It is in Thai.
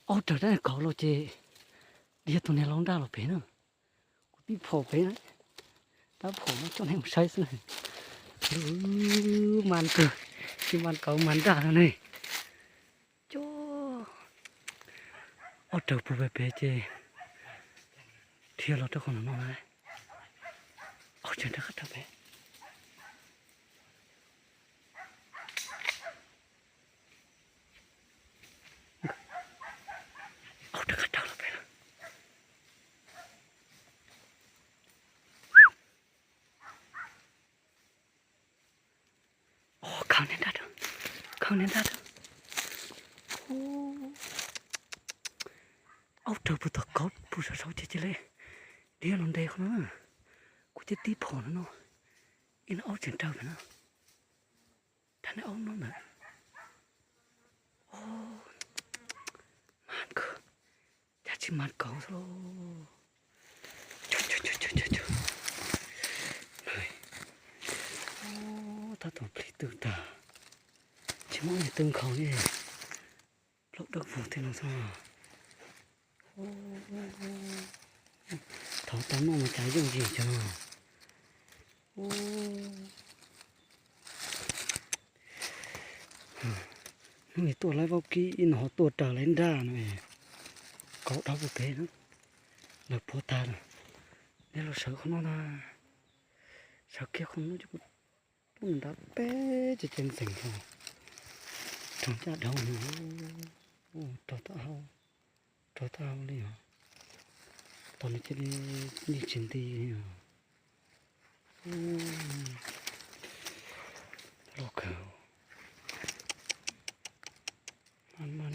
ô trời đất có lo chị đi tụi này lông ra là bé nữa đi phổ bé đấy tao phổ nó cho nên một say nữa màn cờ cái màn cầu màn ra này cho ô trời phụ bé bé chị thiệt là tôi còn nó này ô trời đất thật bé ô trời đất là bé ô không nên ra được không nên ra được ô trời phụ thật có phụ sợ sao chị lấy đi làm đây không nóกูจะตีผลเนาะอินเอาเสียงเจ้าไปเนาะท่านเอาเนาะแบบโอ้มันคืออยากจะมันเก่าซะแล้วจุเลยโอ้ถ้าต้องพลิกตื่นตาชิมอนตึงเขาเนี่ยลบดักฝูที่น้องซ่าโอ้ถอดตามน้องมาใจยังดีจังโอ้นี่ตัวอะไรบ้างกี้อินหัวตัวจ่าเล่นด้าหน่อยเกาะทับบุเป้นะเราพอตาเนี่ยเราเสือเขาเนาะนะเสือเกี้ยวเขาเนาะจะปุ่นดับเป๊ะจะเจนสิงเขาทำจ้าเดาหนูโอ้ตัวเต่าเลยเหรอตอนนี้จะได้นี่จินดีเหรอโลกเขามัน